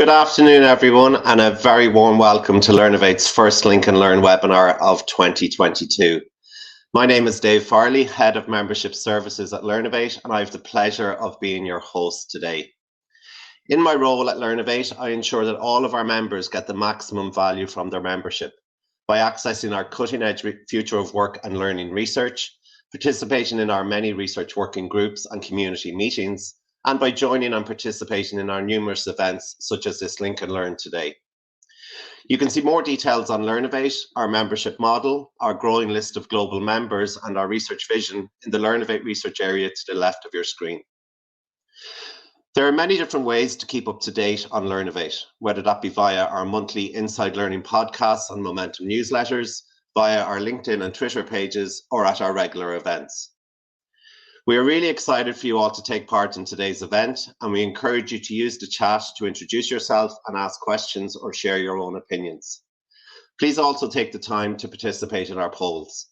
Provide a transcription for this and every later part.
Good afternoon, everyone, and a very warm welcome to Learnovate's first Link and Learn webinar of 2022. My name is Dave Farrelly, Head of Membership Services at Learnovate, and I have the pleasure of being your host today. In my role at Learnovate, I ensure that all of our members get the maximum value from their membership by accessing our cutting-edge future of work and learning research, participating in our many research working groups and community meetings, and by joining and participating in our numerous events such as this Link and Learn today. You can see more details on Learnovate, our membership model, our growing list of global members, and our research vision in the Learnovate research area to the left of your screen. There are many different ways to keep up to date on Learnovate, whether that be via our monthly Inside Learning podcasts and Momentum newsletters, via our LinkedIn and Twitter pages, or at our regular events. We are really excited for you all to take part in today's event, and we encourage you to use the chat to introduce yourself and ask questions or share your own opinions. Please also take the time to participate in our polls.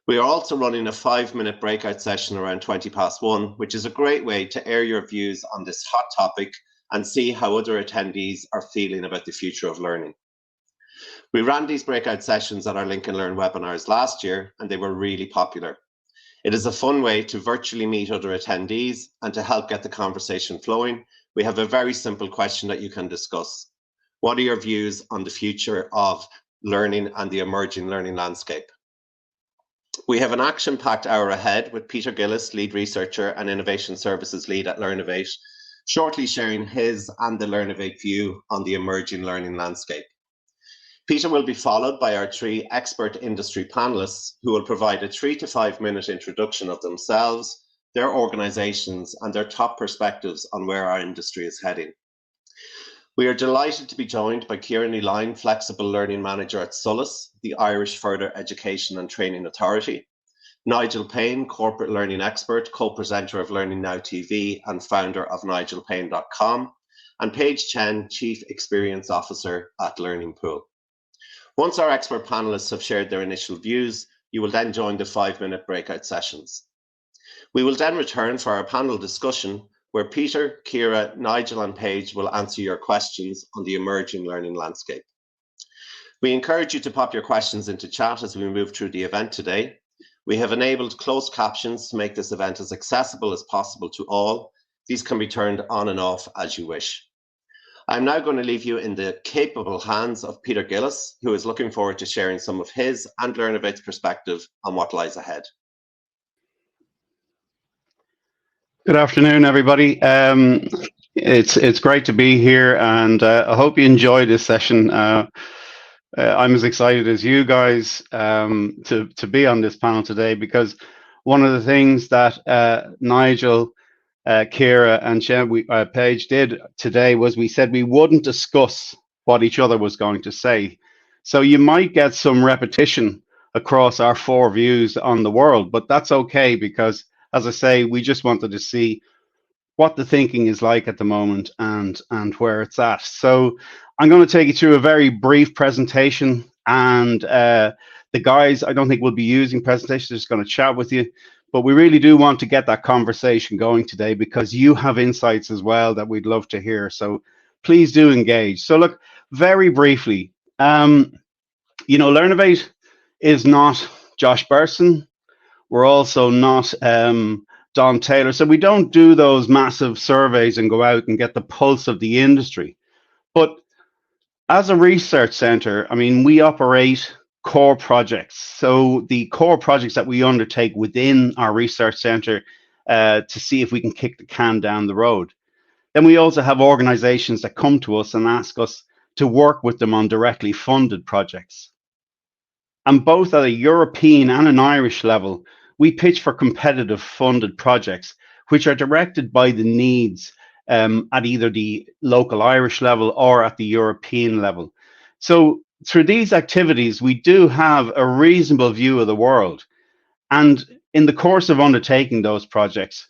We are also running a 5-minute breakout session around 1:20, which is a great way to air your views on this hot topic and see how other attendees are feeling about the future of learning. We ran these breakout sessions at our Link and Learn webinars last year, and they were really popular. It is a fun way to virtually meet other attendees, and to help get the conversation flowing, we have a very simple question that you can discuss. What are your views on the future of learning and the emerging learning landscape? We have an action-packed hour ahead with Peter Gillis, Lead Researcher and Innovation Services Lead at Learnovate, shortly sharing his and the Learnovate view on the emerging learning landscape. Peter will be followed by our 3 expert industry panelists who will provide a 3 to 5 minute introduction of themselves, their organizations, and their top perspectives on where our industry is heading. We are delighted to be joined by Ciara NiFhloinn, Flexible Learning Manager at Solas, the Irish Further Education and Training Authority, Nigel Paine, Corporate Learning Expert, co-presenter of Learning Now TV and founder of NigelPaine.com, and Paige Chen, Chief Experience Officer at Learning Pool. Once our expert panelists have shared their initial views, you will then join the 5-minute breakout sessions. We will then return for our panel discussion, where Peter, Ciara, Nigel and Paige will answer your questions on the emerging learning landscape. We encourage you to pop your questions into chat as we move through the event today. We have enabled closed captions to make this event as accessible as possible to all, These can be turned on and off as you wish. I'm now going to leave you in the capable hands of Peter Gillis, who is looking forward to sharing some of his and Learnovate's perspective on what lies ahead. Good afternoon, everybody. It's great to be here, and I hope you enjoy this session. I'm as excited as you guys to be on this panel today, because one of the things that Nigel, Ciara, and Chen, Paige did today was we said we wouldn't discuss what each other was going to say. So you might get some repetition across our four views on the world, but that's okay, because, as I say, we just wanted to see what the thinking is like at the moment and where it's at. So I'm going to take you through a very brief presentation, and the guys, I don't think we'll be using presentations, just going to chat with you, but we really do want to get that conversation going today, because you have insights as well that we'd love to hear. So please do engage. So look, very briefly, Learnovate is not Josh Bersin. We're also not Don Taylor. So we don't do those massive surveys and go out and get the pulse of the industry. But as a research center, I mean, we operate core projects. So the core projects that we undertake within our research center to see if we can kick the can down the road. Then we also have organizations that come to us and ask us to work with them on directly funded projects. And both at a European and an Irish level, we pitch for competitive funded projects, which are directed by the needs at either the local Irish level or at the European level. So through these activities, we do have a reasonable view of the world. And in the course of undertaking those projects,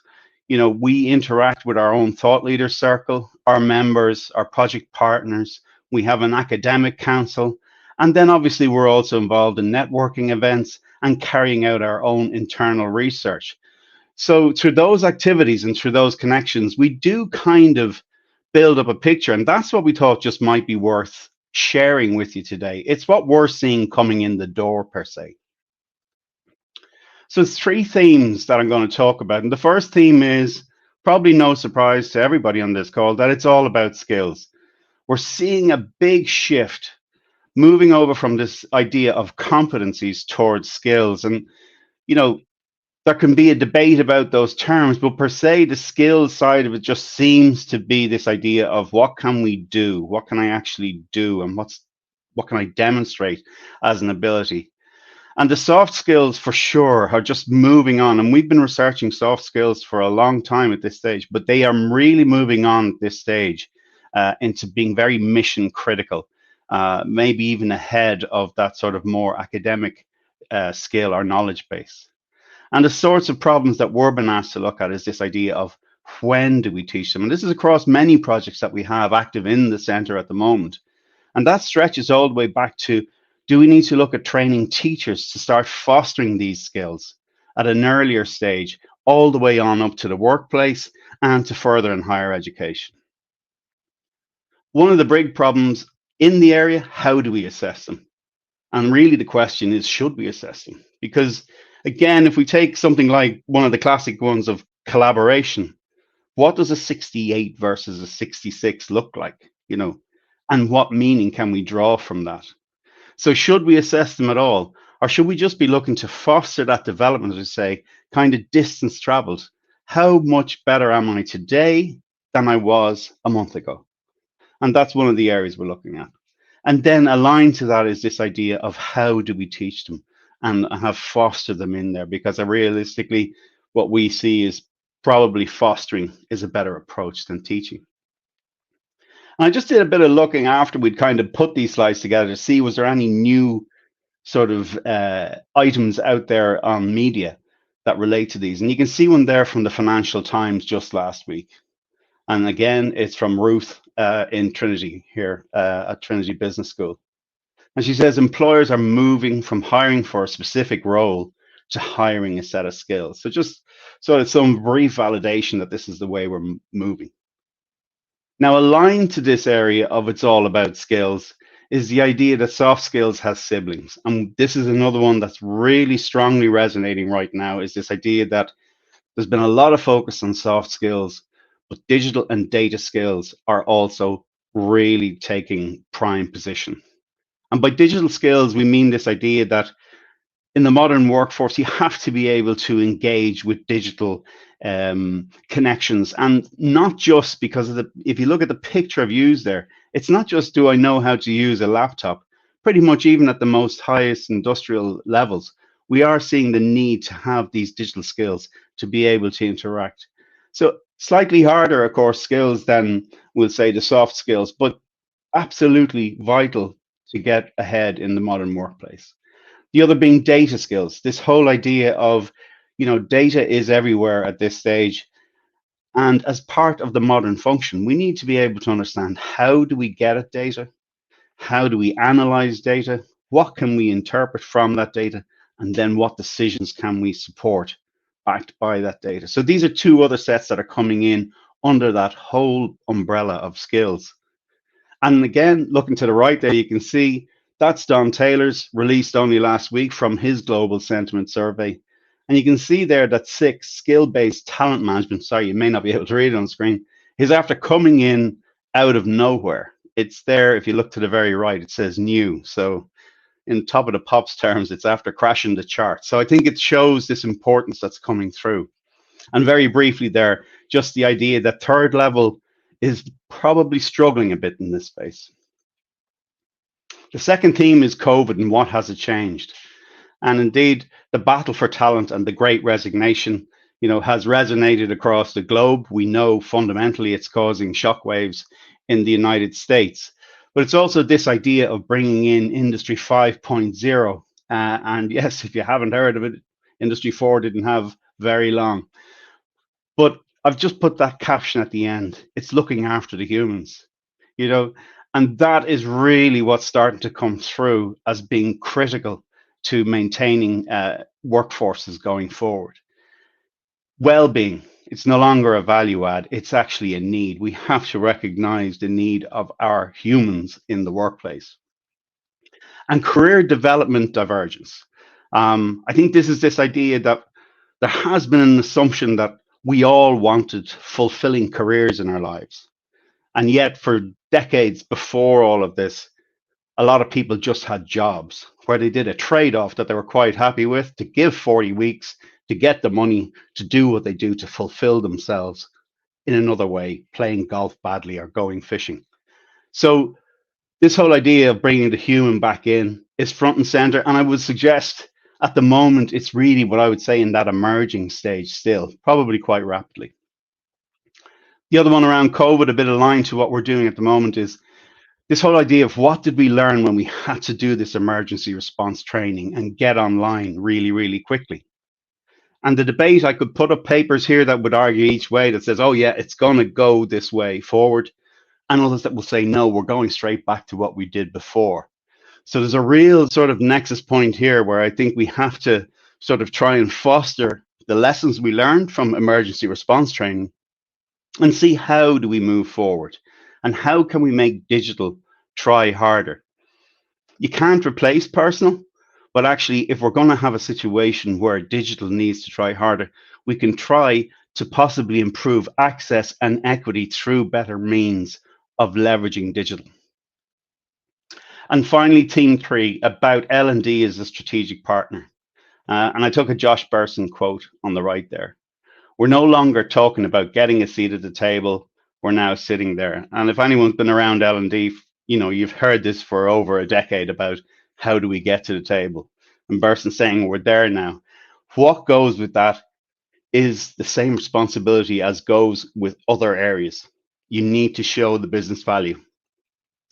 we interact with our own thought leader circle, our members, our project partners. We have an academic council. And then obviously we're also involved in networking events and carrying out our own internal research. So through those activities and through those connections, we do kind of build up a picture. And that's what we thought just might be worth sharing with you today. It's what we're seeing coming in the door, per se. So it's three themes that I'm going to talk about. And the first theme is probably no surprise to everybody on this call, that it's all about skills. We're seeing a big shift moving over from this idea of competencies towards skills. And, there can be a debate about those terms, but per se, the skills side of it just seems to be this idea of what can we do? What can I actually do? And what can I demonstrate as an ability? And the soft skills for sure are just moving on. And we've been researching soft skills for a long time at this stage, but they are really moving on at this stage into being very mission critical. Maybe even ahead of that sort of more academic skill or knowledge base. And the sorts of problems that we're being asked to look at is this idea of when do we teach them? And this is across many projects that we have active in the center at the moment. And that stretches all the way back to, do we need to look at training teachers to start fostering these skills at an earlier stage, all the way on up to the workplace and to further in higher education? One of the big problems in the area, how do we assess them? And really the question is, should we assess them? Because again, if we take something like one of the classic ones of collaboration, what does a 68 versus a 66 look like, and what meaning can we draw from that? So should we assess them at all? Or should we just be looking to foster that development, as we say, kind of distance traveled? How much better am I today than I was a month ago? And that's one of the areas we're looking at. And then aligned to that is this idea of how do we teach them and have fostered them in there, because realistically, what we see is probably fostering is a better approach than teaching. And I just did a bit of looking after we'd kind of put these slides together to see, was there any new sort of items out there on media that relate to these? And you can see one there from the Financial Times just last week. And again, it's from Ruth in Trinity here at Trinity Business School. And she says employers are moving from hiring for a specific role to hiring a set of skills. So just sort of some brief validation that this is the way we're moving. Now, aligned to this area of it's all about skills is the idea that soft skills has siblings. And this is another one that's really strongly resonating right now, is this idea that there's been a lot of focus on soft skills, but digital and data skills are also really taking prime position. And by digital skills, we mean this idea that in the modern workforce, you have to be able to engage with digital connections, and not just because of if you look at the picture I've used there, it's not just do I know how to use a laptop. Pretty much even at the most highest industrial levels, we are seeing the need to have these digital skills to be able to interact. So slightly harder, of course, skills than we'll say the soft skills, but absolutely vital to get ahead in the modern workplace. The other being data skills. This whole idea of, data is everywhere at this stage. And as part of the modern function, we need to be able to understand, how do we get at data? How do we analyze data? What can we interpret from that data? And then what decisions can we support backed by that data? So these are two other sets that are coming in under that whole umbrella of skills. And again, looking to the right there, you can see that's Don Taylor's, released only last week from his global sentiment survey. And you can see there that 6, skill-based talent management, sorry, you may not be able to read it on screen, is after coming in out of nowhere. It's there, if you look to the very right, it says new. So in top of the pops terms, it's after crashing the chart. So I think it shows this importance that's coming through. And very briefly there, just the idea that third level is probably struggling a bit in this space. The second theme is COVID and what has it changed. And indeed, the battle for talent and the great resignation, has resonated across the globe. We know fundamentally it's causing shockwaves in the United States. But it's also this idea of bringing in Industry 5.0. And yes, if you haven't heard of it, Industry 4 didn't have very long. But I've just put that caption at the end. It's looking after the humans, and that is really what's starting to come through as being critical to maintaining workforces going forward. Well-being, it's no longer a value add, it's actually a need. We have to recognize the need of our humans in the workplace. And career development divergence. I think this is this idea that there has been an assumption that we all wanted fulfilling careers in our lives. And yet for decades before all of this, a lot of people just had jobs where they did a trade-off that they were quite happy with, to give 40 weeks, to get the money, to do what they do, to fulfill themselves in another way, playing golf badly or going fishing. So this whole idea of bringing the human back in is front and center. And I would suggest at the moment, it's really what I would say in that emerging stage still, probably quite rapidly. The other one around COVID, a bit aligned to what we're doing at the moment, is this whole idea of what did we learn when we had to do this emergency response training and get online really, really quickly. And the debate, I could put up papers here that would argue each way that says, oh yeah, it's going to go this way forward. And others that will say, no, we're going straight back to what we did before. So there's a real sort of nexus point here where I think we have to sort of try and foster the lessons we learned from emergency response training and see how do we move forward and how can we make digital try harder. You can't replace personal, but actually if we're going to have a situation where digital needs to try harder, we can try to possibly improve access and equity through better means of leveraging digital. And finally, theme 3, about L&D as a strategic partner. And I took a Josh Bersin quote on the right there. We're no longer talking about getting a seat at the table. We're now sitting there. And if anyone's been around L&D, you've heard this for over a decade about how do we get to the table. And Bersin saying we're there now. What goes with that is the same responsibility as goes with other areas. You need to show the business value.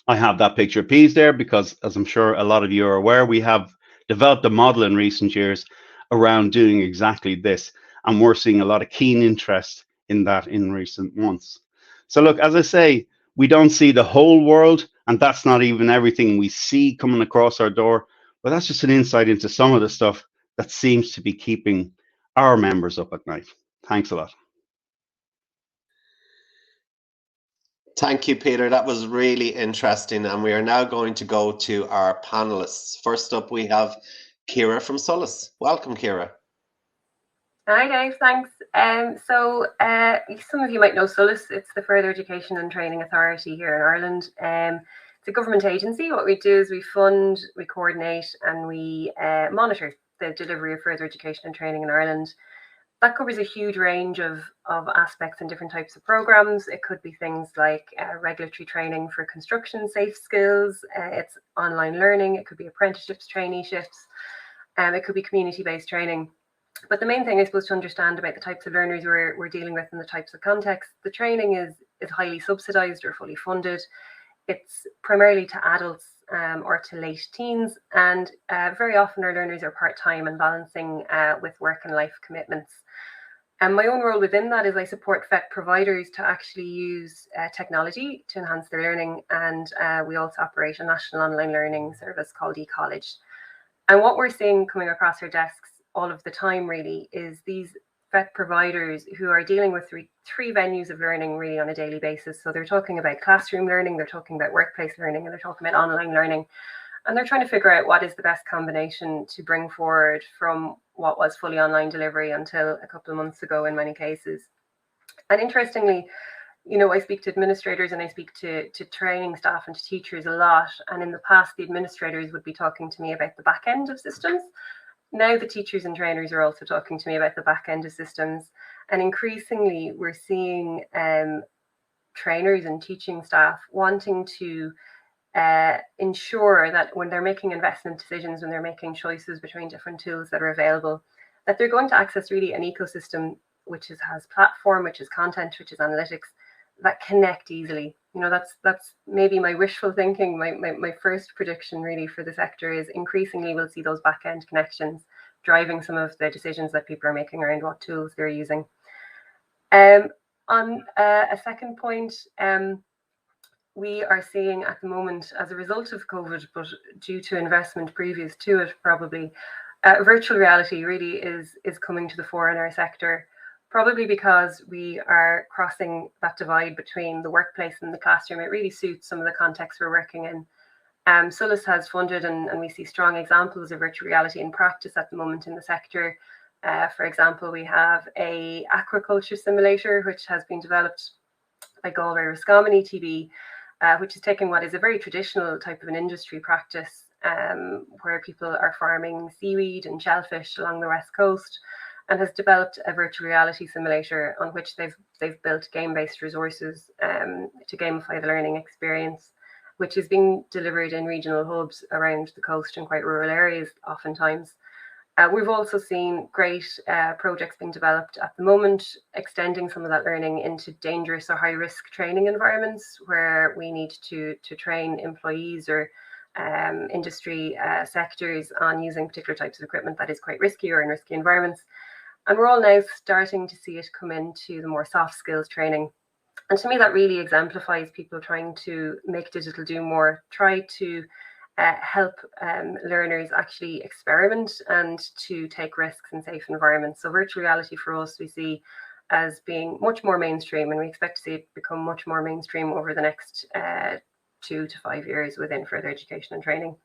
I have that picture of peas there because, as I'm sure a lot of you are aware, we have developed a model in recent years around doing exactly this. And we're seeing a lot of keen interest in that in recent months. So look, as I say, we don't see the whole world, and that's not even everything we see coming across our door, but that's just an insight into some of the stuff that seems to be keeping our members up at night. Thanks a lot. Thank you, Peter. That was really interesting. And we are now going to go to our panelists. First up, we have Ciara from Solas. Welcome, Ciara. Hi, Dave. Thanks. Some of you might know Solas. It's the Further Education and Training Authority here in Ireland. It's a government agency. What we do is we fund, we coordinate, and we monitor the delivery of further education and training in Ireland. That covers a huge range of aspects and different types of programs. It could be things like regulatory training for construction safe skills. It's online learning. It could be apprenticeships, traineeships. It could be community-based training. But the main thing, I suppose, to understand about the types of learners we're dealing with and the types of contexts, the training is highly subsidised or fully funded. It's primarily to adults or to late teens, and very often our learners are part-time and balancing with work and life commitments. And my own role within that is I support VET providers to actually use technology to enhance their learning, and we also operate a national online learning service called eCollege. And what we're seeing coming across our desks all of the time really is these VET providers who are dealing with three venues of learning really on a daily basis. So they're talking about classroom learning, they're talking about workplace learning, and they're talking about online learning. And they're trying to figure out what is the best combination to bring forward from what was fully online delivery until a couple of months ago in many cases. And interestingly, you know, I speak to administrators and I speak to training staff and to teachers a lot. And in the past, the administrators would be talking to me about the back end of systems. Now the teachers and trainers are also talking to me about the back end of systems. And increasingly, we're seeing trainers and teaching staff wanting to ensure that when they're making investment decisions, when they're making choices between different tools that are available, that they're going to access really an ecosystem which has platform, which is content, which is analytics, that connect easily. You know, that's maybe my wishful thinking. My first prediction really for the sector is increasingly we'll see those back-end connections driving some of the decisions that people are making around what tools they're using. On a second point, we are seeing at the moment, as a result of COVID, but due to investment previous to it probably, virtual reality really is coming to the fore in our sector. Probably because we are crossing that divide between the workplace and the classroom. It really suits some of the contexts we're working in. Solas has funded, and we see strong examples of virtual reality in practice at the moment in the sector. For example, we have a aquaculture simulator, which has been developed by Galway Roscommon ETB, which is taking what is a very traditional type of an industry practice, where people are farming seaweed and shellfish along the west coast, and has developed a virtual reality simulator on which they've built game-based resources to gamify the learning experience, which is being delivered in regional hubs around the coast and quite rural areas oftentimes. We've also seen great projects being developed at the moment, extending some of that learning into dangerous or high-risk training environments where we need to train employees or industry sectors on using particular types of equipment that is quite risky or in risky environments. And we're all now starting to see it come into the more soft skills training. And to me, that really exemplifies people trying to make digital do more, try to help learners actually experiment and to take risks in safe environments. So virtual reality for us, we see as being much more mainstream, and we expect to see it become much more mainstream over the next 2 to 5 years within further education and training.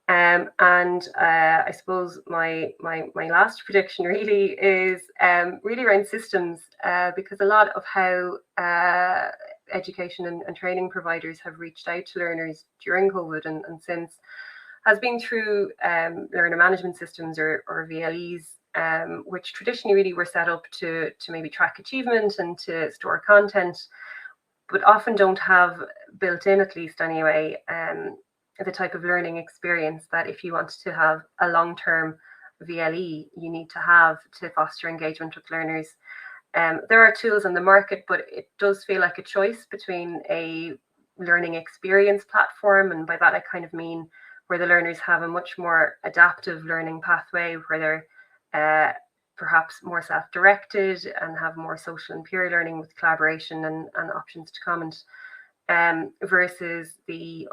I suppose my last prediction really is really around systems, because a lot of how education and training providers have reached out to learners during COVID and since has been through learner management systems or VLEs, which traditionally really were set up to maybe track achievement and to store content, but often don't have built in, at least anyway, the type of learning experience that if you want to have a long-term VLE, you need to have to foster engagement with learners. There are tools on the market, but it does feel like a choice between a learning experience platform, and by that I kind of mean where the learners have a much more adaptive learning pathway, where they're perhaps more self-directed and have more social and peer learning with collaboration and options to comment, versus the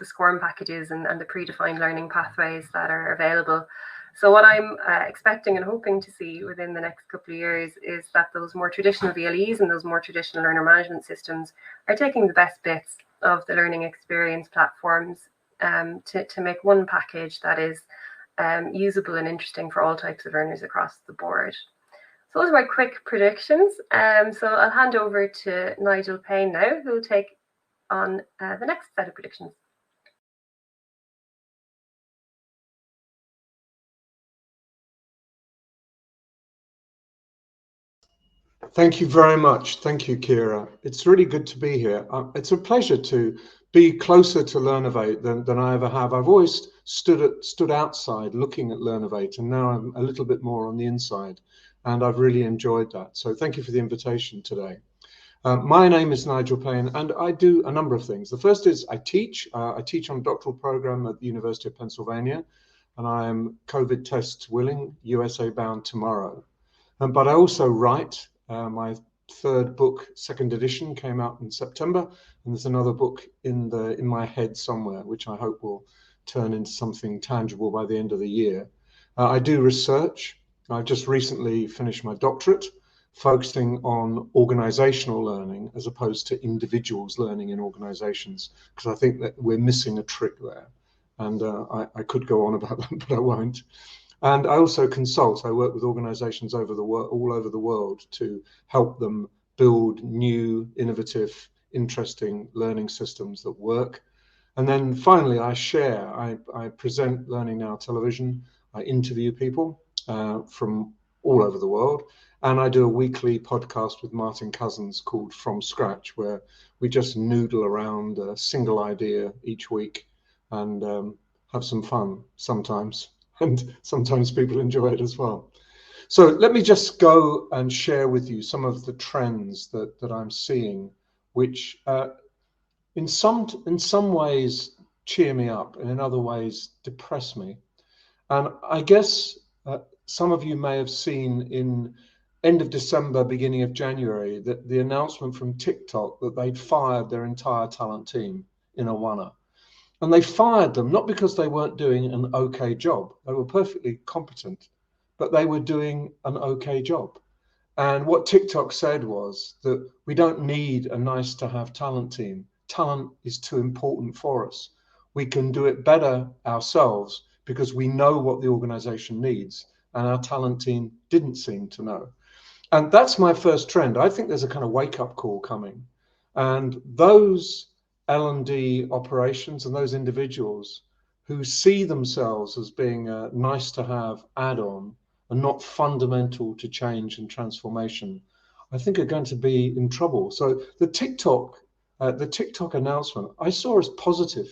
SCORM packages and the predefined learning pathways that are available. So what I'm expecting and hoping to see within the next couple of years is that those more traditional VLEs and those more traditional learner management systems are taking the best bits of the learning experience platforms to make one package that is usable and interesting for all types of learners across the board. So those are my quick predictions. So I'll hand over to Nigel Paine now, who will take on the next set of predictions. Thank you very much. Thank you, Ciara. It's really good to be here. It's a pleasure to be closer to Learnovate than I ever have. I've always stood outside looking at Learnovate, and now I'm a little bit more on the inside, and I've really enjoyed that. So thank you for the invitation today. My name is Nigel Paine, and I do a number of things. The first is I teach. I teach on a doctoral program at the University of Pennsylvania, and I am COVID test willing, USA bound tomorrow. But I also write. My third book, second edition, came out in September, and there's another book in my head somewhere, which I hope will turn into something tangible by the end of the year. I do research. I just recently finished my doctorate, focusing on organizational learning as opposed to individuals learning in organizations, because I think that we're missing a trick there. And I could go on about that, but I won't. And I also consult. I work with organizations all over the world to help them build new, innovative, interesting learning systems that work. And then finally, I share. I present Learning Now television. I interview people from all over the world. And I do a weekly podcast with Martin Cousins called From Scratch, where we just noodle around a single idea each week and have some fun sometimes. And sometimes people enjoy it as well. So let me just go and share with you some of the trends that I'm seeing, which in some ways cheer me up and in other ways depress me. And I guess some of you may have seen in end of December, beginning of January, that the announcement from TikTok that they'd fired their entire talent team in a one-er. And they fired them not because they weren't doing an okay job. They were perfectly competent, but they were doing an okay job. And what TikTok said was that we don't need a nice to have talent team. Talent is too important for us. We can do it better ourselves because we know what the organization needs. And our talent team didn't seem to know. And that's my first trend. I think there's a kind of wake-up call coming. And those L&D operations and those individuals who see themselves as being a nice to have add-on and not fundamental to change and transformation, I think are going to be in trouble. So the TikTok announcement I saw as positive.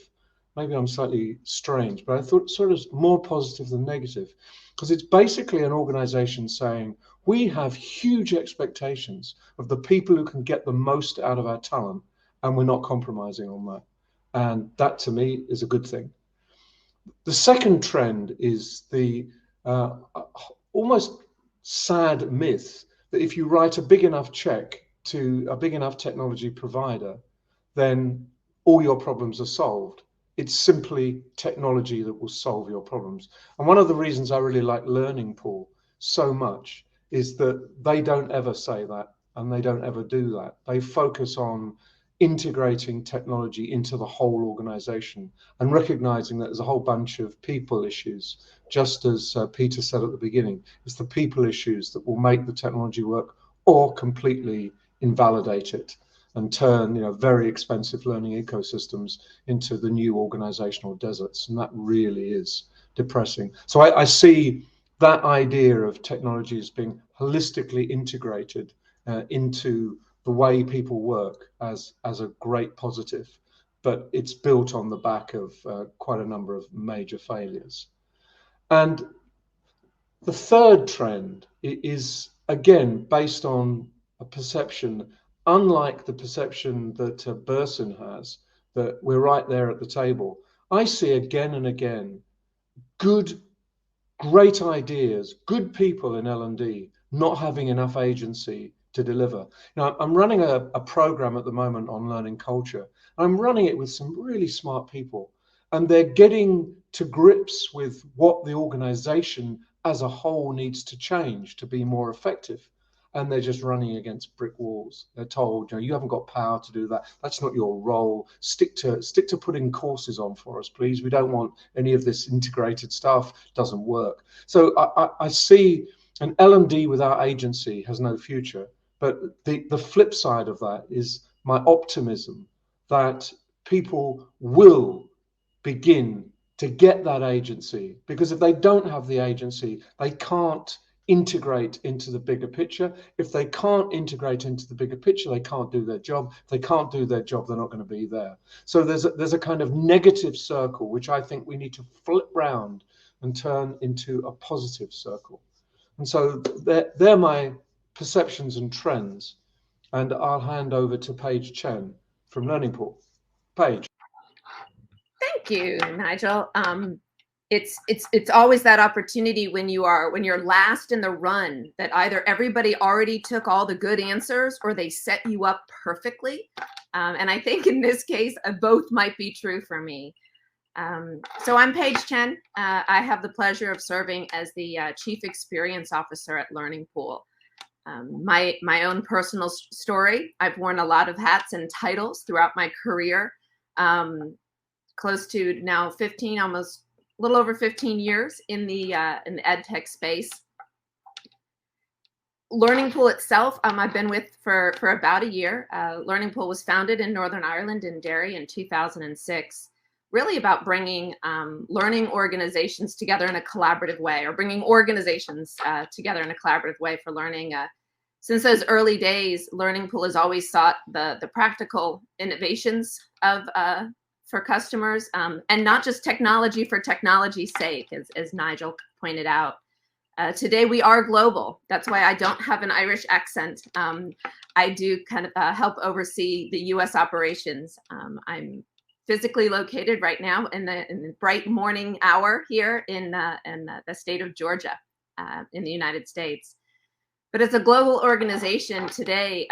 Maybe I'm slightly strange, but I thought sort of more positive than negative, because it's basically an organization saying we have huge expectations of the people who can get the most out of our talent, and we're not compromising on that. And that to me is a good thing. The second trend is the almost sad myth that if you write a big enough check to a big enough technology provider, then all your problems are solved. It's simply technology that will solve your problems. And one of the reasons I really like Learning Pool so much is that they don't ever say that, and they don't ever do that. They focus on integrating technology into the whole organization and recognizing that there's a whole bunch of people issues, just as Peter said at the beginning. It's the people issues that will make the technology work or completely invalidate it and turn very expensive learning ecosystems into the new organizational deserts. And that really is depressing. So I see that idea of technology as being holistically integrated into the way people work as a great positive, but it's built on the back of quite a number of major failures. And the third trend is, again, based on a perception, unlike the perception that Burson has, that we're right there at the table. I see again and again great ideas, good people in L&D not having enough agency to deliver. Now, I'm running a program at the moment on learning culture. I'm running it with some really smart people, and they're getting to grips with what the organization as a whole needs to change to be more effective. And they're just running against brick walls. They're told, you haven't got power to do that. That's not your role. Stick to putting courses on for us, please. We don't want any of this integrated stuff. It doesn't work. So I see And L&D without agency has no future. But the flip side of that is my optimism that people will begin to get that agency, because if they don't have the agency, they can't integrate into the bigger picture. If they can't integrate into the bigger picture, they can't do their job. If they can't do their job, they're not going to be there. So there's a kind of negative circle, which I think we need to flip round and turn into a positive circle. And so they're my perceptions and trends. And I'll hand over to Paige Chen from Learning Pool. Paige. Thank you, Nigel. It's always that opportunity when you're last in the run, that either everybody already took all the good answers or they set you up perfectly. And I think in this case, both might be true for me. So I'm Paige Chen. I have the pleasure of serving as the Chief Experience Officer at Learning Pool. My own personal story, I've worn a lot of hats and titles throughout my career. Close to now 15, almost a little over 15 years in the ed tech space. Learning Pool itself, I've been with for about a year. Learning Pool was founded in Northern Ireland in Derry in 2006, really about bringing learning organizations together in a collaborative way, or bringing organizations together in a collaborative way for learning. Since those early days, Learning Pool has always sought the practical innovations of for customers, and not just technology for technology's sake, as Nigel pointed out. Today we are global. That's why I don't have an Irish accent. I do kind of help oversee the U.S. operations. I'm physically located right now in the bright morning hour here in the state of Georgia, in the United States. But as a global organization today,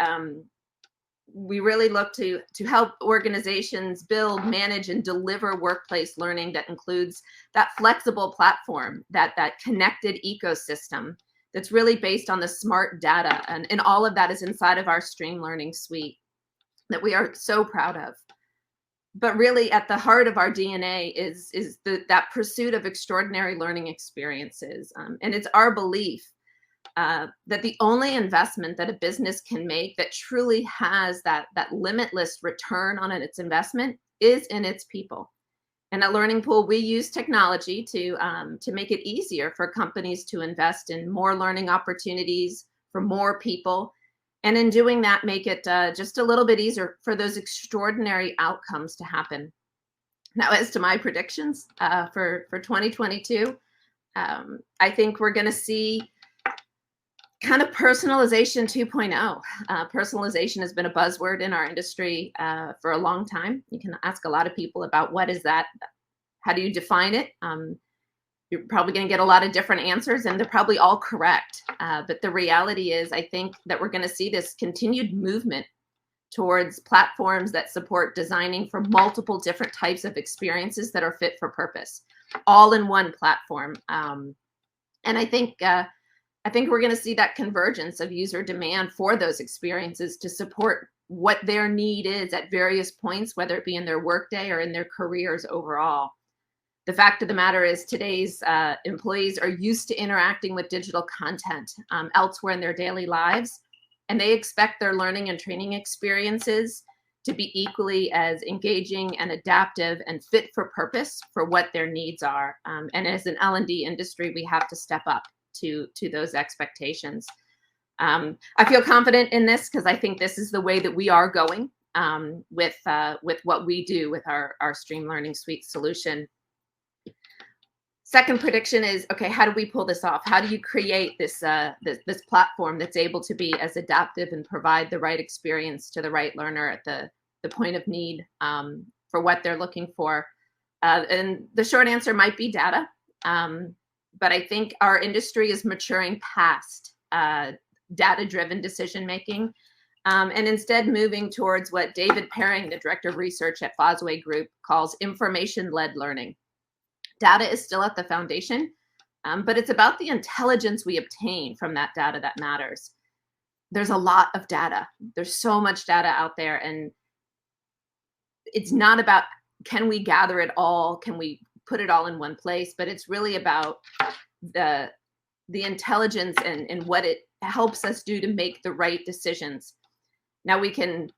we really look to help organizations build, manage, and deliver workplace learning that includes that flexible platform, that connected ecosystem that's really based on the smart data. And all of that is inside of our Stream Learning suite that we are so proud of. But really at the heart of our DNA is that pursuit of extraordinary learning experiences. And it's our belief that the only investment that a business can make that truly has that limitless return on its investment is in its people. And at Learning Pool, we use technology to make it easier for companies to invest in more learning opportunities for more people. And in doing that, make it just a little bit easier for those extraordinary outcomes to happen. Now, as to my predictions for 2022, I think we're going to see kind of personalization 2.0. Personalization has been a buzzword in our industry for a long time. You can ask a lot of people about what is that? How do you define it? You're probably going to get a lot of different answers, and they're probably all correct. But the reality is, I think that we're going to see this continued movement towards platforms that support designing for multiple different types of experiences that are fit for purpose, all in one platform. And I think we're going to see that convergence of user demand for those experiences to support what their need is at various points, whether it be in their workday or in their careers overall. The fact of the matter is today's employees are used to interacting with digital content elsewhere in their daily lives, and they expect their learning and training experiences to be equally as engaging and adaptive and fit for purpose for what their needs are. And as an L&D industry, we have to step up to those expectations. I feel confident in this because I think this is the way that we are going with what we do with our Stream Learning Suite solution. Second prediction is, okay, how do we pull this off? How do you create this platform that's able to be as adaptive and provide the right experience to the right learner at the point of need for what they're looking for? And the short answer might be data. But I think our industry is maturing past data-driven decision-making and instead moving towards what David Perring, the director of research at Fosway Group, calls information-led learning. Data is still at the foundation, but it's about the intelligence we obtain from that data that matters. There's a lot of data. There's so much data out there, and it's not about, can we gather it all? Can we put it all in one place? But it's really about the the intelligence and what it helps us do to make the right decisions. Now we can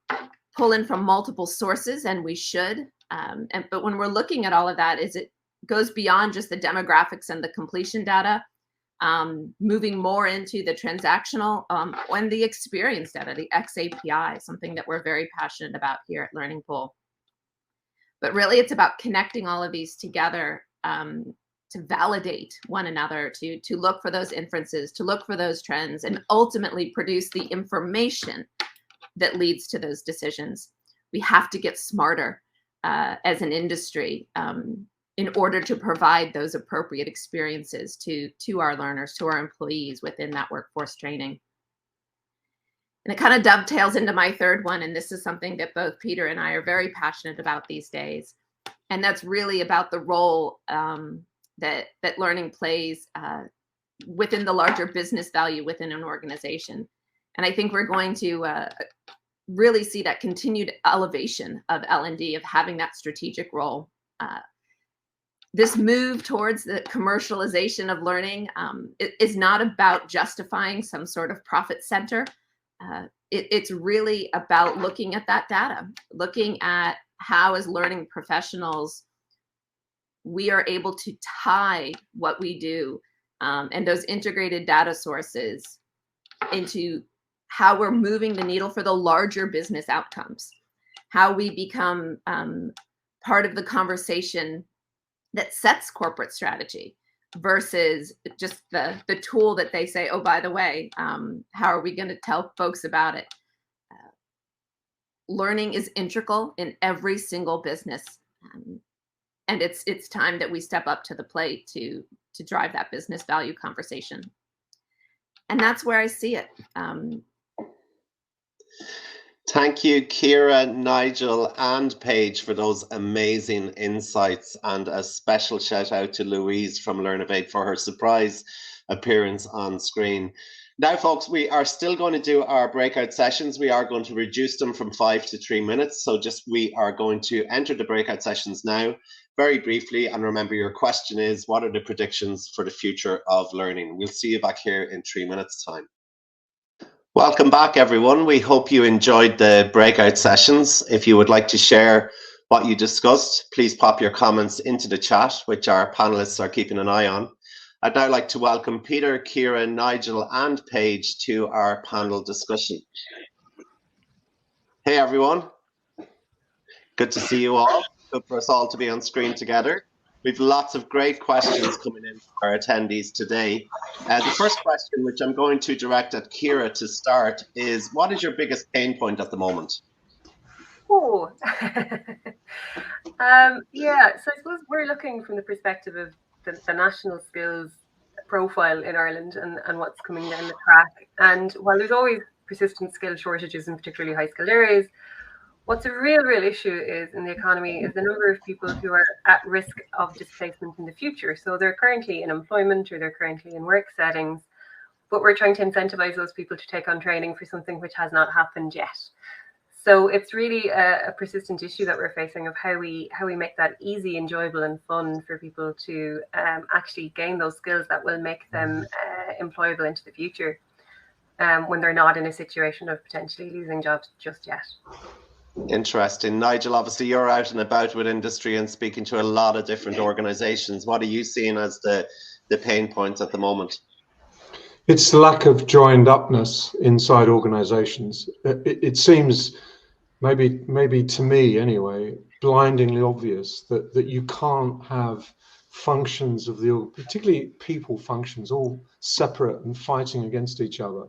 pull in from multiple sources, and we should. But when we're looking at all of that, it goes beyond just the demographics and the completion data, moving more into the transactional and the experience data, the XAPI, something that we're very passionate about here at Learning Pool. But really, it's about connecting all of these together to validate one another, to look for those inferences, to look for those trends, and ultimately produce the information that leads to those decisions. We have to get smarter as an industry in order to provide those appropriate experiences to our learners, to our employees within that workforce training. And it kind of dovetails into my third one, and this is something that both Peter and I are very passionate about these days. And that's really about the role that learning plays within the larger business value within an organization. And I think we're going to really see that continued elevation of L&D, of having that strategic role. This move towards the commercialization of learning is not about justifying some sort of profit center. It's really about looking at that data, looking at how, as learning professionals, we are able to tie what we do and those integrated data sources into how we're moving the needle for the larger business outcomes, how we become part of the conversation that sets corporate strategy versus just the tool that they say, oh, by the way, how are we going to tell folks about it? Learning is integral in every single business. And it's time that we step up to the plate to drive that business value conversation. And that's where I see it. Thank you, Ciara, Nigel, and Paige for those amazing insights, and a special shout out to Louise from Learnovate for her surprise appearance on screen. Now, folks, we are still going to do our breakout sessions. We are going to reduce them from 5 to 3 minutes. So we are going to enter the breakout sessions now very briefly. And remember, your question is, what are the predictions for the future of learning? We'll see you back here in 3 minutes' time. Welcome back, everyone. We hope you enjoyed the breakout sessions. If you would like to share what you discussed, please pop your comments into the chat, which our panelists are keeping an eye on. I'd now like to welcome Peter, Ciara, Nigel, and Paige to our panel discussion. Hey, everyone. Good to see you all. Good for us all to be on screen together. We've lots of great questions coming in from our attendees today. The first question, which I'm going to direct at Ciara to start, is what is your biggest pain point at the moment? Oh, yeah, so I suppose we're looking from the perspective of the national skills profile in Ireland and what's coming down the track. And while there's always persistent skill shortages in particularly high skilled areas, what's a real issue is in the economy is the number of people who are at risk of displacement in the future. So they're currently in employment or they're currently in work settings, but we're trying to incentivize those people to take on training for something which has not happened yet. So it's really a persistent issue that we're facing of how we make that easy, enjoyable, and fun for people to actually gain those skills that will make them employable into the future when they're not in a situation of potentially losing jobs just yet. Interesting. Nigel, obviously you're out and about with industry and speaking to a lot of different organizations. What are you seeing as the pain points at the moment? It's the lack of joined upness inside organizations. It seems, maybe to me anyway, blindingly obvious that you can't have functions of particularly people functions, all separate and fighting against each other,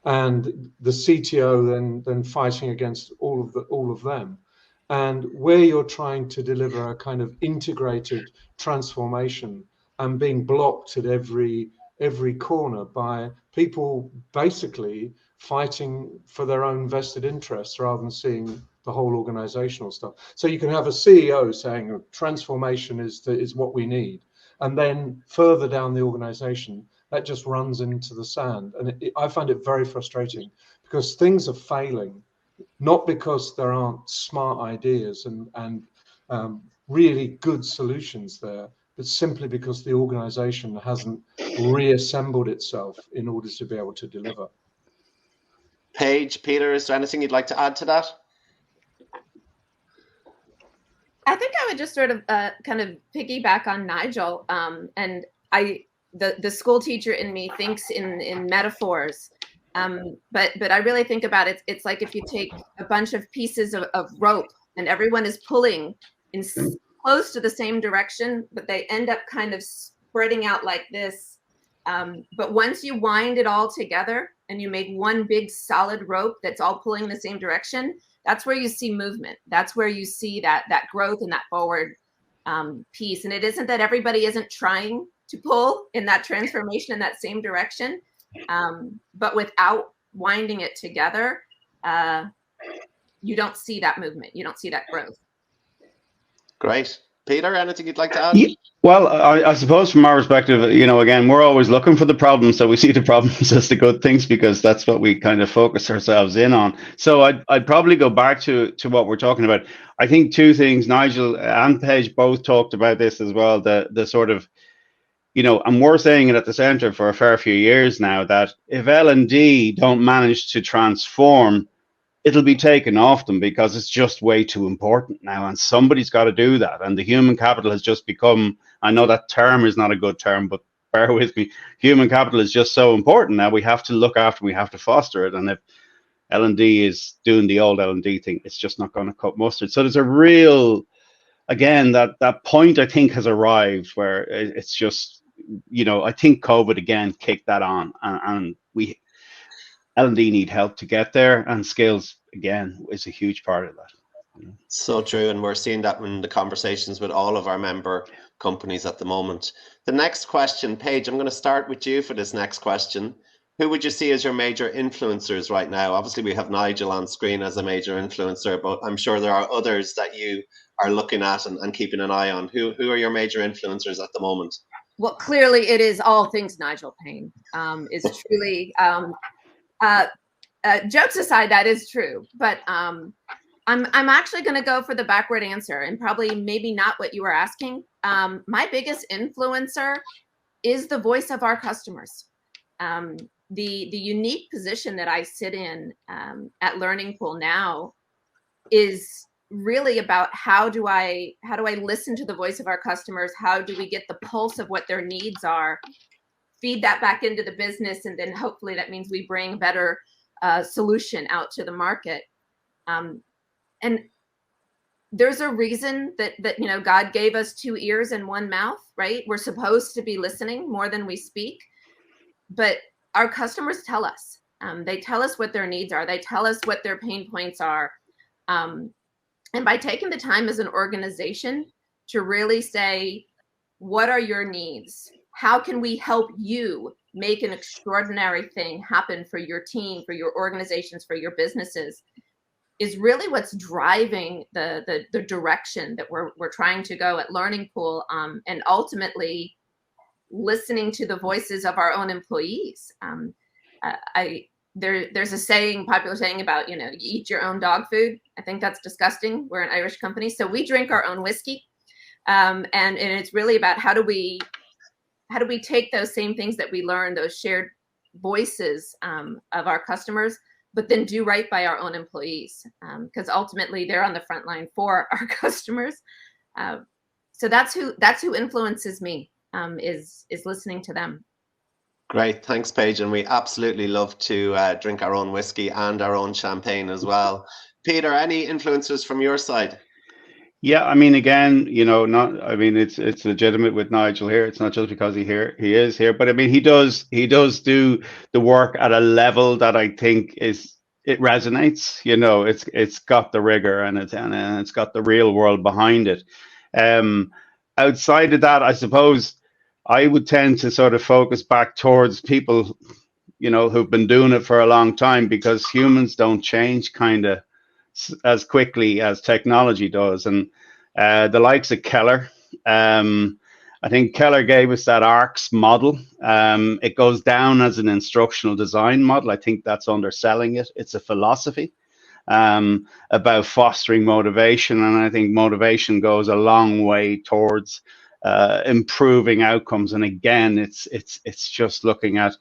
and the CTO then fighting against all of them. And where you're trying to deliver a kind of integrated transformation and being blocked at every corner by people basically fighting for their own vested interests rather than seeing the whole organizational stuff. So you can have a CEO saying transformation is what we need, and then further down the organization that just runs into the sand. And I find it very frustrating because things are failing, not because there aren't smart ideas and really good solutions there, but simply because the organization hasn't reassembled itself in order to be able to deliver. Paige, Peter, is there anything you'd like to add to that? I think I would just sort of kind of piggyback on Nigel. And the school teacher in me thinks in metaphors. But I really think about it. It's like if you take a bunch of pieces of rope and everyone is pulling in close to the same direction, but they end up kind of spreading out like this. But once you wind it all together and you make one big solid rope that's all pulling the same direction, that's where you see movement. That's where you see that growth and that forward piece. And it isn't that everybody isn't trying to pull in that transformation in that same direction, but without winding it together, you don't see that movement. You don't see that growth. Great. Peter, anything you'd like to add? Yeah, well, I suppose from our perspective, again, we're always looking for the problems, so we see the problems as the good things because that's what we kind of focus ourselves in on. So I'd probably go back to what we're talking about. I think two things, Nigel and Paige both talked about this as well, the sort of, and we're saying it at the centre for a fair few years now, that if L&D don't manage to transform, it'll be taken off them because it's just way too important now, and somebody's got to do that. And the human capital has just become, I know that term is not a good term, but bear with me, human capital is just so important now. We have to look after, we have to foster it. And if L&D is doing the old L&D thing, it's just not going to cut mustard. So there's a real, again, that point I think has arrived where it's just, I think COVID again kicked that on, and we L&D need help to get there, and skills again is a huge part of that. So true, and we're seeing that in the conversations with all of our member companies at the moment. The next question, Paige, I'm going to start with you for this next question. Who would you see as your major influencers right now? Obviously, we have Nigel on screen as a major influencer, but I'm sure there are others that you are looking at and keeping an eye on. Who are your major influencers at the moment? Well, clearly it is all things Nigel Paine is truly. Jokes aside, that is true, but I'm actually going to go for the backward answer, and probably maybe not what you were asking. My biggest influencer is the voice of our customers. The unique position that I sit in at Learning Pool now is really about how do I listen to the voice of our customers? How do we get the pulse of what their needs are, feed that back into the business, and then hopefully that means we bring better solution out to the market. And there's a reason that God gave us 2 ears and 1 mouth, right? We're supposed to be listening more than we speak, but our customers tell us. They tell us what their needs are. They tell us what their pain points are. And by taking the time as an organization to really say, what are your needs? How can we help you make an extraordinary thing happen for your team, for your organizations, for your businesses, is really what's driving the direction that we're trying to go at Learning Pool, and ultimately listening to the voices of our own employees. There's a popular saying about, you eat your own dog food. I think that's disgusting. We're an Irish company, so we drink our own whiskey. And it's really about how do we take those same things that we learn, those shared voices of our customers, but then do right by our own employees, because ultimately they're on the front line for our customers. So that's who influences me, is listening to them. Great, thanks, Paige, and we absolutely love to drink our own whiskey and our own champagne as well. Peter, any influencers from your side? Yeah, I mean, again, it's legitimate with Nigel here. It's not just because he is here, but I mean, he does do the work at a level that I think it resonates. It's got the rigor and it's got the real world behind it. Outside of that, I suppose I would tend to sort of focus back towards people, who've been doing it for a long time, because humans don't change kind of as quickly as technology does. And the likes of Keller, I think Keller gave us that ARCS model. It goes down as an instructional design model. I think that's underselling it. It's a philosophy about fostering motivation, and I think motivation goes a long way towards improving outcomes. And again, it's just looking at,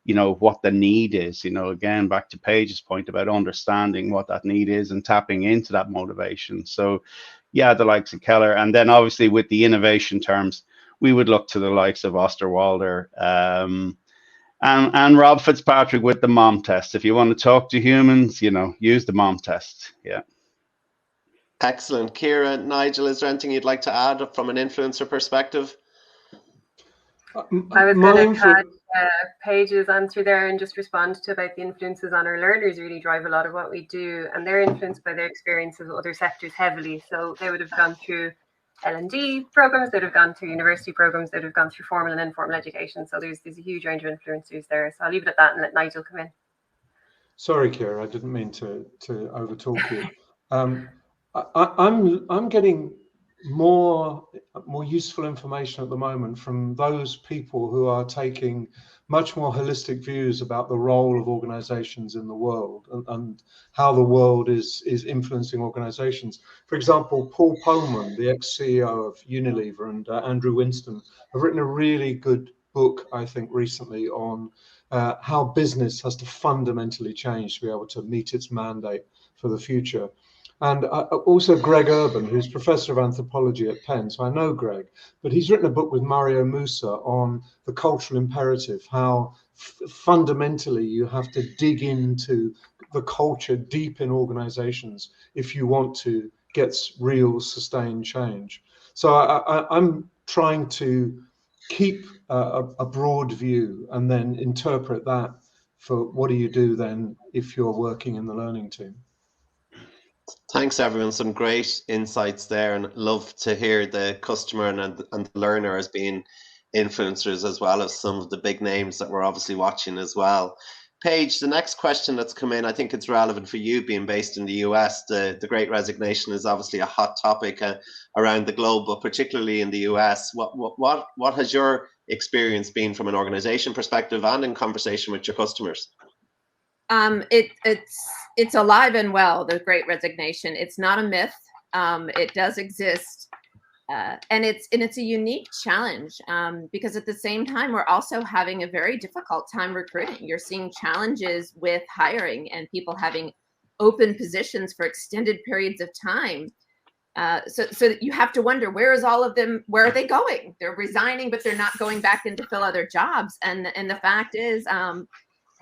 you know, what the need is, you know, again, back to Paige's point about understanding what that need is and tapping into that motivation. So yeah, the likes of Keller, and then obviously with the innovation terms, we would look to the likes of Osterwalder, and Rob Fitzpatrick with the mom test. If you want to talk to humans, you know, use the mom test. Yeah. Excellent. Ciara, Nigel, is there anything you'd like to add from an influencer perspective? I was going to catch Paige's answer there and just respond to about the influences on our learners really drive a lot of what we do, and they're influenced by their experience of other sectors heavily. So they would have gone through L&D programs, they'd have gone through university programs, they'd have gone through formal and informal education. So there's a huge range of influencers there. So I'll leave it at that and let Nigel come in. Sorry, Ciara, I didn't mean to overtalk you. I'm getting more useful information at the moment from those people who are taking much more holistic views about the role of organizations in the world and how the world is influencing organizations. For example, Paul Polman, the ex-CEO of Unilever, and Andrew Winston have written a really good book, I think, recently on how business has to fundamentally change to be able to meet its mandate for the future. And also Greg Urban, who's professor of anthropology at Penn. So I know Greg, but he's written a book with Mario Musa on the cultural imperative, how fundamentally you have to dig into the culture deep in organizations if you want to get real sustained change. So I'm trying to keep a broad view and then interpret that for what do you do then if you're working in the learning team. Thanks, everyone. Some great insights there, and love to hear the customer and the learner as being influencers, as well as some of the big names that we're obviously watching as well. Paige, the next question that's come in, I think it's relevant for you being based in the US. The Great Resignation is obviously a hot topic around the globe, but particularly in the US. What has your experience been from an organization perspective and in conversation with your customers? It's alive and well, the Great Resignation. It's not a myth. It does exist. And it's a unique challenge because at the same time, we're also having a very difficult time recruiting. You're seeing challenges with hiring and people having open positions for extended periods of time. So you have to wonder, where is all of them? Where are they going? They're resigning, but they're not going back in to fill other jobs. And the fact is,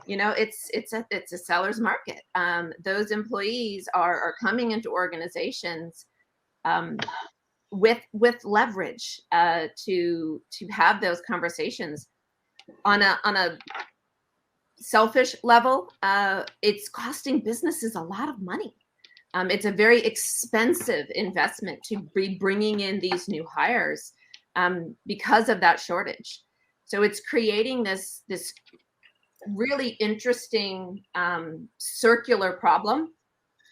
you know, it's a seller's market. Those employees are coming into organizations with leverage to have those conversations. On a selfish level, it's costing businesses a lot of money. It's a very expensive investment to be bringing in these new hires because of that shortage. So it's creating this really interesting circular problem.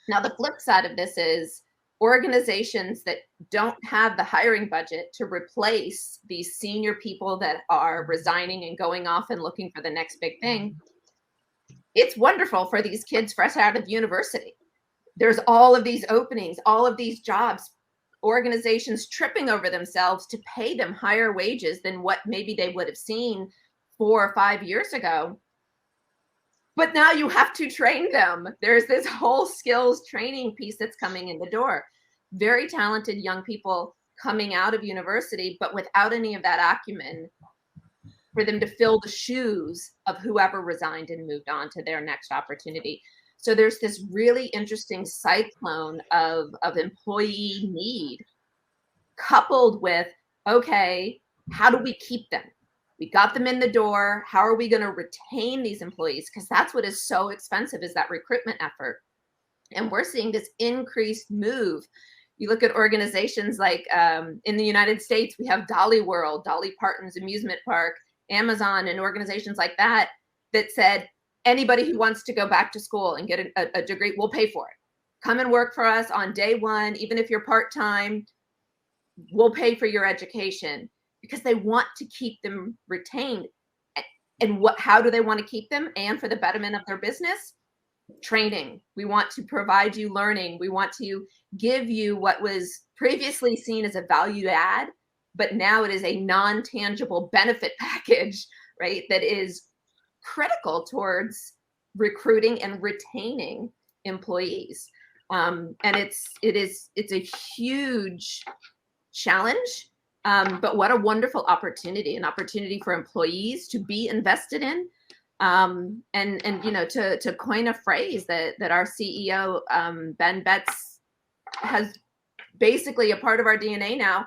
Now, the flip side of this is organizations that don't have the hiring budget to replace these senior people that are resigning and going off and looking for the next big thing. It's wonderful for these kids fresh out of university. There's all of these openings, all of these jobs, organizations tripping over themselves to pay them higher wages than what maybe they would have seen 4 or 5 years ago. But now you have to train them. There's this whole skills training piece that's coming in the door. Very talented young people coming out of university, but without any of that acumen for them to fill the shoes of whoever resigned and moved on to their next opportunity. So there's this really interesting cyclone of employee need coupled with, okay, how do we keep them? We got them in the door. How are we going to retain these employees? Because that's what is so expensive, is that recruitment effort. And we're seeing this increased move. You look at organizations like in the United States, we have Dolly World, Dolly Parton's amusement park, Amazon, and organizations like that that said, anybody who wants to go back to school and get a degree, we'll pay for it. Come and work for us on day one, even if you're part-time, we'll pay for your education. Because they want to keep them retained. And how do they want to keep them? And for the betterment of their business, training. We want to provide you learning. We want to give you what was previously seen as a value add but now it is a non-tangible benefit package, right? That is critical towards recruiting and retaining employees. And it's a huge challenge, but what a wonderful opportunity, an opportunity for employees to be invested in. And you know, to coin a phrase that our CEO, Ben Betts, has basically a part of our DNA now,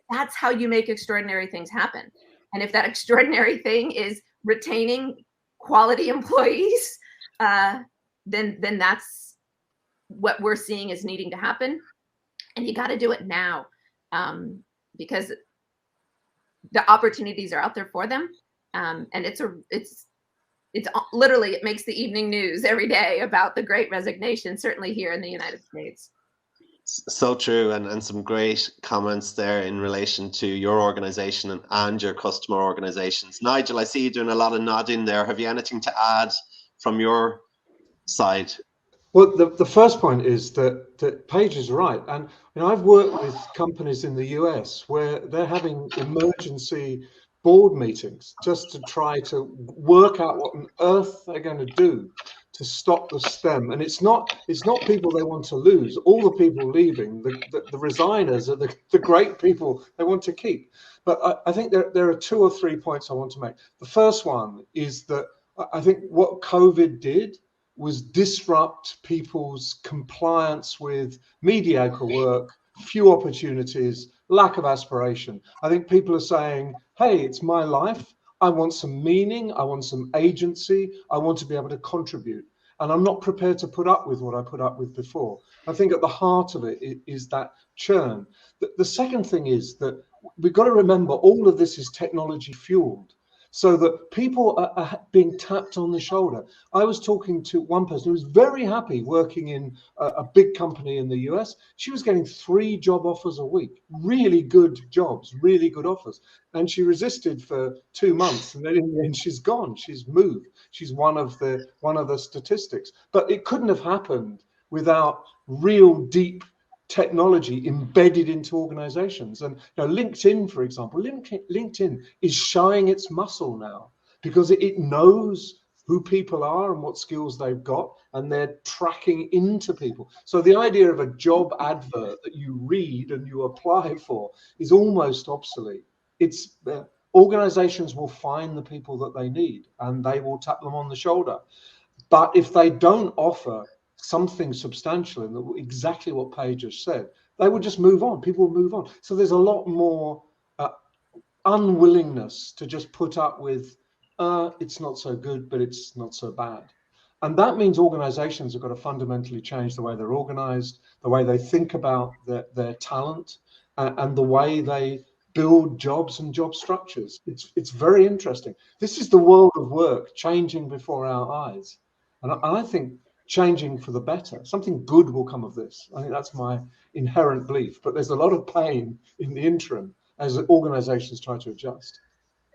that's how you make extraordinary things happen. And if that extraordinary thing is retaining quality employees, then that's what we're seeing is needing to happen. And you got to do it now, because the opportunities are out there for them. And it's literally, it makes the evening news every day about the Great Resignation, certainly here in the United States. So true, and some great comments there in relation to your organization and your customer organizations. Nigel, I see you doing a lot of nodding there. Have you anything to add from your side? Well, the first point is that Paige is right. And you know, I've worked with companies in the US where they're having emergency board meetings just to try to work out what on earth they're going to do to stop the STEM. And it's not people they want to lose. All the people leaving, the resigners are the great people they want to keep. But I think there are 2 or 3 points I want to make. The first one is that I think what COVID did was disrupt people's compliance with mediocre work, few opportunities, lack of aspiration. I think people are saying, hey, it's my life. I want some meaning. I want some agency. I want to be able to contribute. And I'm not prepared to put up with what I put up with before. I think at the heart of it is that churn. The second thing is that we've got to remember all of this is technology fueled, so that people are being tapped on the shoulder. I was talking to one person who was very happy working in a big company in the US. She was getting 3 job offers a week, really good jobs, really good offers. And she resisted for 2 months, and then in the end she's gone. She's moved. She's one of the statistics. But it couldn't have happened without real deep technology embedded into organizations. And you know, LinkedIn, for example, LinkedIn is showing its muscle now because it knows who people are and what skills they've got, and they're tracking into people. So the idea of a job advert that you read and you apply for is almost obsolete. It's organizations will find the people that they need and they will tap them on the shoulder. But if they don't offer something substantial, and exactly what Paige has said, they will just move on. People will move on. So there's a lot more unwillingness to just put up with, it's not so good, but it's not so bad. And that means organizations have got to fundamentally change the way they're organized, the way they think about their talent, and the way they build jobs and job structures. It's very interesting. This is the world of work changing before our eyes. And I think changing for the better. Something good will come of this. I think that's my inherent belief. But there's a lot of pain in the interim as organizations try to adjust.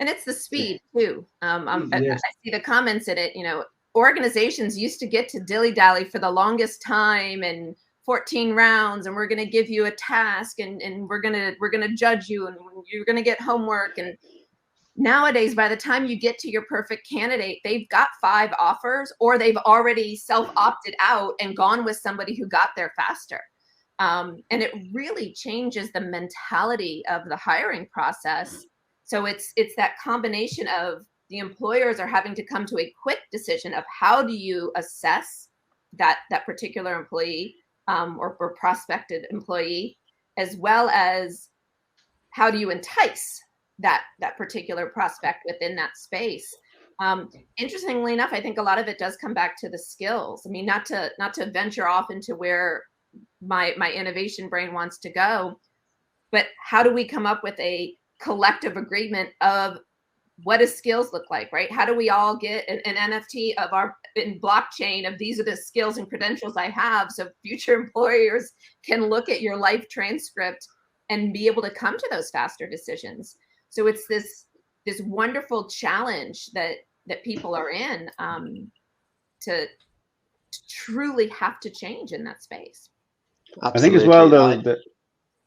And it's the speed too. Yes. I see the comments in it. You know, organizations used to get to dilly-dally for the longest time and 14 rounds, and we're going to give you a task, and we're going to judge you, and you're going to get homework. And nowadays, by the time you get to your perfect candidate, they've got 5 offers, or they've already self-opted out and gone with somebody who got there faster. And it really changes the mentality of the hiring process. So it's that combination of the employers are having to come to a quick decision of how do you assess that particular employee or prospected employee, as well as how do you entice that particular prospect within that space. Interestingly enough, I think a lot of it does come back to the skills. I mean, not to venture off into where my innovation brain wants to go, but how do we come up with a collective agreement of what does skills look like, right? How do we all get an NFT of in blockchain of these are the skills and credentials I have, so future employers can look at your life transcript and be able to come to those faster decisions. So it's this wonderful challenge that people are in to truly have to change in that space. Absolutely. I think as well, though,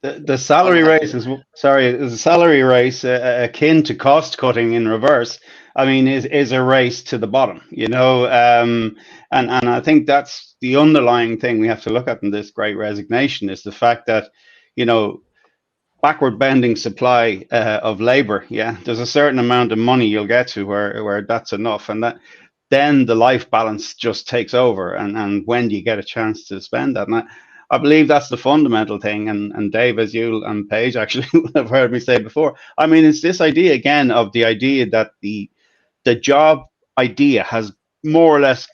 The salary race is a salary race akin to cost cutting in reverse. I mean, is a race to the bottom, you know, and I think that's the underlying thing we have to look at in this great resignation is the fact that, you know, backward bending supply of labor. Yeah, there's a certain amount of money you'll get to where that's enough, and that then the life balance just takes over. And when do you get a chance to spend that? And I believe that's the fundamental thing. And Dave, as you and Paige actually have heard me say before, I mean, it's this idea again of the idea that the job idea has more or less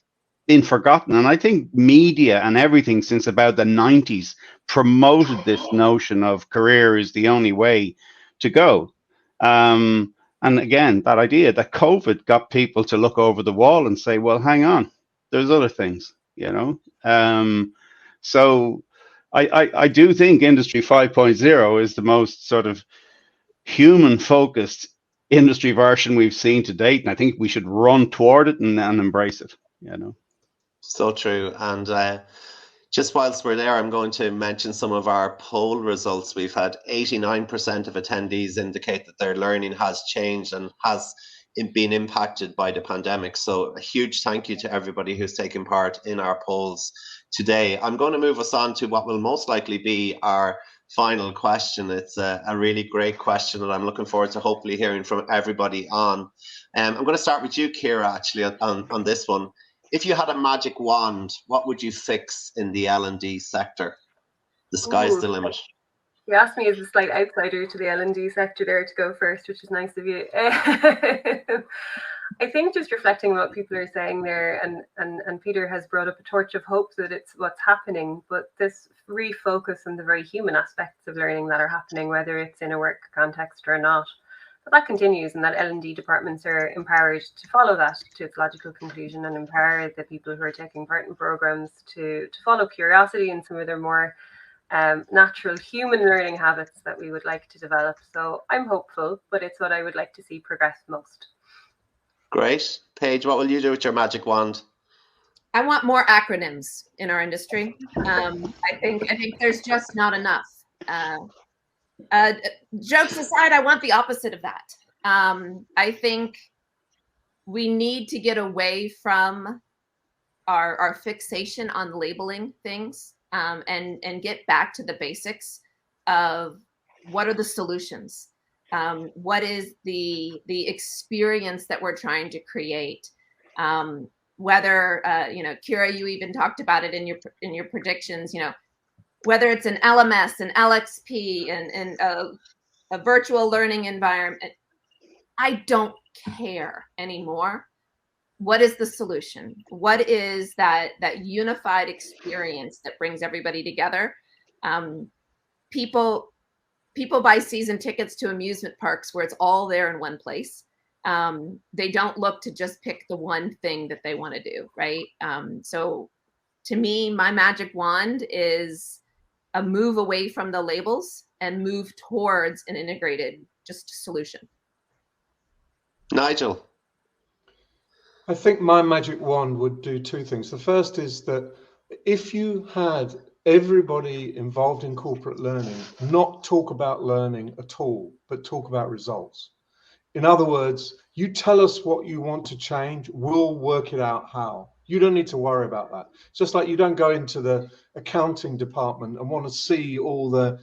been forgotten. And I think media and everything since about the 90s promoted this notion of career is the only way to go. And again, that idea that COVID got people to look over the wall and say, well, hang on, there's other things, you know. So I do think Industry 5.0 is the most sort of human focused industry version we've seen to date. And I think we should run toward it and embrace it, you know. So true. And just whilst we're there, I'm going to mention some of our poll results. We've had 89% of attendees indicate that their learning has changed and has been impacted by the pandemic. So a huge thank you to everybody who's taken part in our polls today. I'm going to move us on to what will most likely be our final question. It's a really great question, and I'm looking forward to hopefully hearing from everybody on. I'm going to start with you, Ciara, actually, on this one. If you had a magic wand, what would you fix in the L&D sector? The sky's the limit. You asked me as a slight outsider to the L&D sector there to go first, which is nice of you. I think just reflecting on what people are saying there, and Peter has brought up a torch of hope that it's what's happening, but this refocus on the very human aspects of learning that are happening, whether it's in a work context or not. But that continues, and that L&D departments are empowered to follow that to its logical conclusion and empower the people who are taking part in programs to follow curiosity and some of their more natural human learning habits that we would like to develop. So I'm hopeful, but it's what I would like to see progress most. Great. Paige, what will you do with your magic wand? I want more acronyms in our industry. I think there's just not enough. Jokes aside, I want the opposite of that. I think we need to get away from our fixation on labeling things and get back to the basics of what are the solutions. What is the experience that we're trying to create? Whether Ciara, you even talked about it in your predictions. Whether it's an LMS, an LXP, and a virtual learning environment, I don't care anymore. What is the solution? What is that unified experience that brings everybody together? People buy season tickets to amusement parks where it's all there in one place. They don't look to just pick the one thing that they want to do, right? So to me, my magic wand is a move away from the labels and move towards an integrated just solution. Nigel. I think my magic wand would do two things. The first is that if you had everybody involved in corporate learning not talk about learning at all, but talk about results. In other words, you tell us what you want to change, we'll work it out how. You don't need to worry about that. It's just like you don't go into the accounting department and want to see all the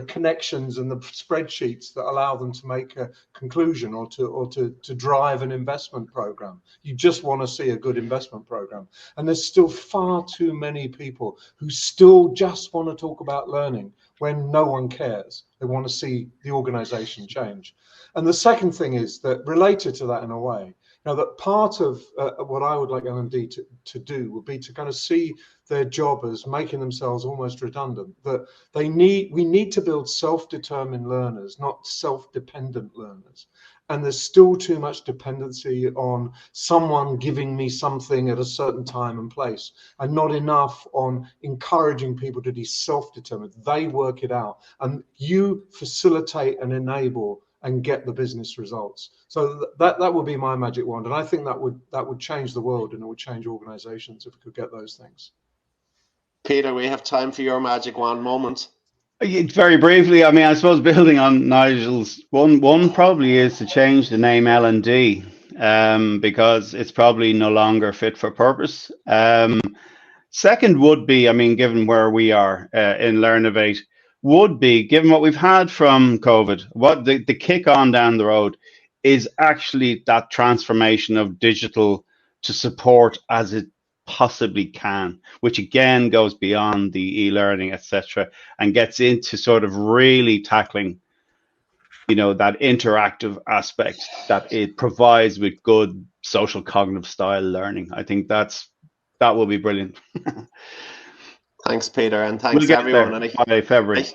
connections and the spreadsheets that allow them to make a conclusion or to drive an investment program. You just want to see a good investment program. And there's still far too many people who still just want to talk about learning when no one cares. They want to see the organization change. And the second thing is that related to that in a way, now that part of what I would like L&D to do would be to kind of see their job as making themselves almost redundant, that we need to build self-determined learners, not self-dependent learners. And there's still too much dependency on someone giving me something at a certain time and place, and not enough on encouraging people to be self-determined. They work it out, and you facilitate and enable and get the business results. So that would be my magic wand, and I think that would change the world, and it would change organizations if we could get those things. Peter, we have time for your magic wand moment. Very briefly, I mean, I suppose building on Nigel's one probably is to change the name L&D, because it's probably no longer fit for purpose. Second would be, I mean, given where we are in Learnovate, would be, given what we've had from COVID, what the kick on down the road is actually that transformation of digital to support as it possibly can, which again goes beyond the e-learning, etc., and gets into sort of really tackling, you know, that interactive aspect that it provides with good social cognitive style learning. I think that will be brilliant. Thanks, Peter, and thanks We'll get everyone. there by February.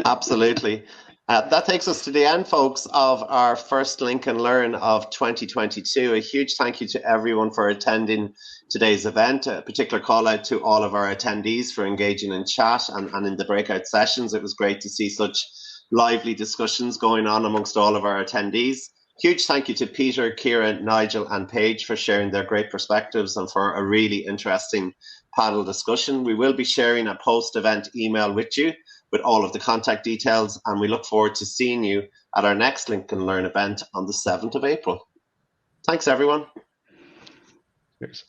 Absolutely. That takes us to the end, folks, of our first Link and Learn of 2022. A huge thank you to everyone for attending today's event. A particular call out to all of our attendees for engaging in chat and in the breakout sessions. It was great to see such lively discussions going on amongst all of our attendees. Huge thank you to Peter, Ciara, Nigel and Paige for sharing their great perspectives and for a really interesting panel discussion. We will be sharing a post-event email with you with all of the contact details, and we look forward to seeing you at our next Link and Learn event on the 7th of April. Thanks, everyone. Cheers.